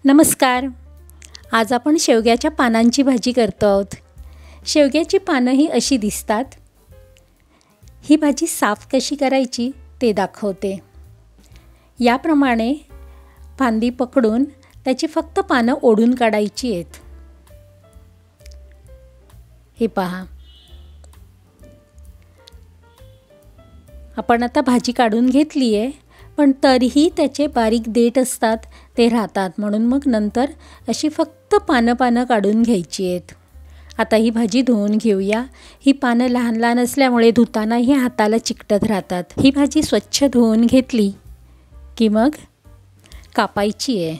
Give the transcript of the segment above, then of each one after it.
नमस्कार. आज आपण शेवग्याच्या पानांची भाजी करतो आहोत. शेवग्याची पानं ही अशी दिसतात. ही भाजी साफ कशी करायची ते दाखवते. याप्रमाणे फांदी पकडून त्याची फक्त पानं ओढून काढायची आहेत. हे पहा. आपण आता भाजी काढून घेतली आहे, पण तरीही त्याचे बारीक देठ असतात ते राहतात, म्हणून मग नंतर अशी फक्त पानं काढून घ्यायची आहेत. आता ही भाजी धुवून घेऊया. ही पानं लहान लहान असल्यामुळे धुतानाही हाताला चिकटत राहतात. ही भाजी स्वच्छ धुवून घेतली की मग कापायची आहे.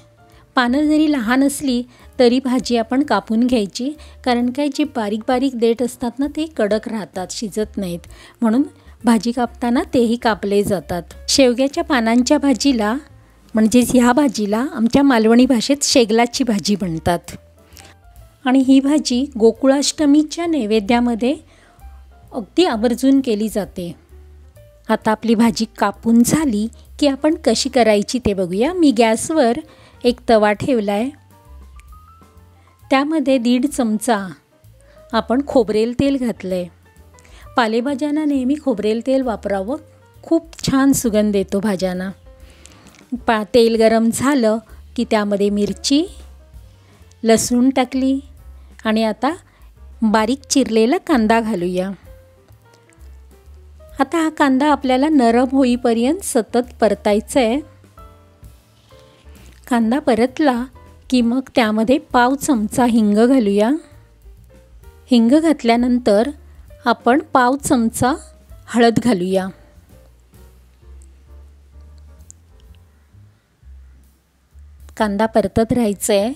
पानं जरी लहान असली तरी भाजी आपण कापून घ्यायची, कारण काय जी बारीक बारीक देठ असतात ना ते कडक राहतात, शिजत नाहीत, म्हणून भाजी कापताना तेही कापले जातात. शेवग्याच्या पानांच्या भाजीला म्हणजेच ह्या भाजीला आमच्या मालवणी भाषेत शेगलाची भाजी म्हणतात. आणि ही भाजी गोकुळाष्टमीच्या नैवेद्यामध्ये अगदी आवर्जून केली जाते. आता आपली भाजी कापून झाली की आपण कशी करायची ते बघूया. मी गॅसवर एक तवा ठेवला आहे. त्यामध्ये 1.5 चमचा आपण खोबरेल तेल घातलं आहे. पालेभाज्यांना नेहमी खोबरेल तेल वापरावं, खूप छान सुगंध येतो भाज्यांना. तेल गरम झालं की त्यामध्ये मिरची, लसूण टाकली आणि आता बारीक चिरलेला कांदा घालूया. आता हा कांदा आपल्याला नरम होईपर्यंत सतत परतायचा आहे. कांदा परतला की मग त्यामध्ये 1/2 चमचा हिंग घालूया. हिंग घातल्यानंतर आपण 1/2 चमचा हळद घालूया. कांदा परतत राहायचं आहे,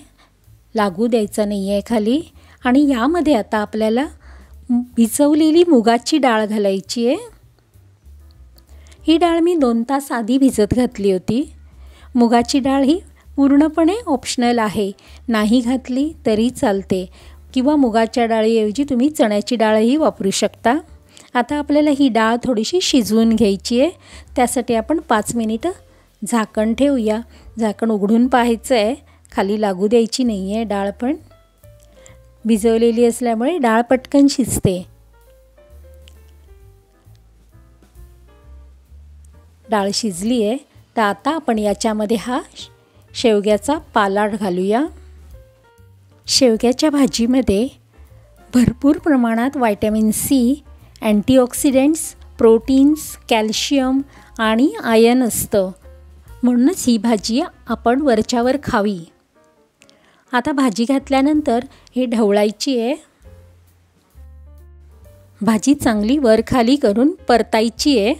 लागू द्यायचा नाही आहे खाली. आणि यामध्ये आता आपल्याला भिजवलेली मुगाची डाळ घालायची आहे. ही डाळ मी 2 तास आधी भिजत घातली होती. मुगाची डाळ ही पूर्णपणे ऑप्शनल आहे, नाही घातली तरी चालते, किंवा मुगाच्या डाळीऐवजी तुम्ही चण्याची डाळही वापरू शकता. आता आपल्याला ही डाळ थोडीशी शिजवून घ्यायची आहे. त्यासाठी आपण 5 मिनिटं झाकण ठेवूया. झाकण उघडून पाहायचं आहे, खाली लागू द्यायची नाही आहे. डाळ पण भिजवलेली असल्यामुळे डाळ पटकन शिजते. डाळ शिजली आहे, तर आता आपण याच्यामध्ये हा शेवग्याचा पाला घालूया. शेवग्याच्या भाजीमध्ये भरपूर प्रमाणात vitamin C, antioxidants, proteins, calcium आणि आयर्न असतं, म्हणूनच ही भाजी आपण वरच्यावर खावी. आता भाजी घातल्यानंतर हे ढवळायची आहे. भाजी चांगली वर खाली करून परतायची आहे.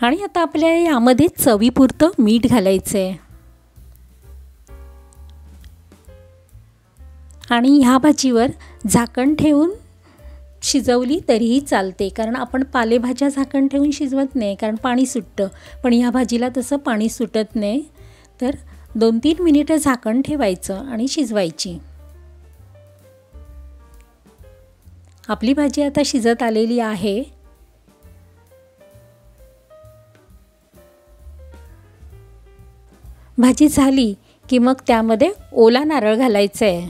आणि आता आपल्याला यामध्ये चवीपुरतं मीठ घालायचं आहे. आणि ह्या भाजीवर झाकण ठेवून शिजवली तरीही चालते, कारण आपण पालेभाज्या झाकण ठेवून शिजवत नाही, कारण पाणी सुटतं. पण ह्या भाजीला तसं पाणी सुटत नाही, तर 2-3 मिनिटं झाकण ठेवायचं आणि शिजवायची. आपली भाजी आता शिजत आलेली आहे. भाजी झाली की मग त्यामध्ये ओला नारळ घालायचा आहे.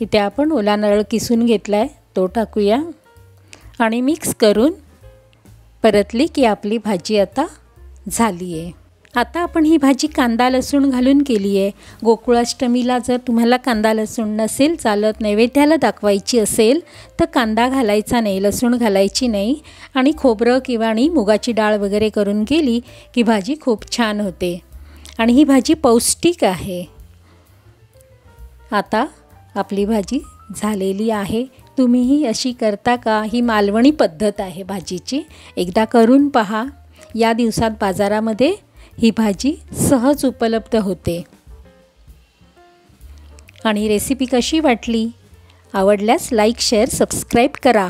इथे आपण ओला नारळ किसून घेतला आहे, तो टाकूया आणि मिक्स करून परतली की आपली भाजी आता झाली आहे. आता आपण ही भाजी कांदा लसूण घालून केली आहे. गोकुळाष्टमीला जर तुम्हाला कांदा लसूण नसेल चालत, नैवेद्याला दाखवायची असेल तर कांदा घालायचा नाही, लसूण घालायची नाही, आणि खोबरं किंवा मुगाची डाळ वगैरे करून केली की भाजी खूप छान होते. आणि ही भाजी पौष्टिक आहे. आता आपली भाजी झालेली आहे. तुम्हीही अशी करता का? ही मालवणी पद्धत आहे भाजीची. एकदा करून पहा. या दिवसात बाजारामध्ये ही भाजी सहज उपलब्ध होते. आणि रेसिपी कशी वाटली? आवडल्यास लाईक, शेअर, सबस्क्राईब करा.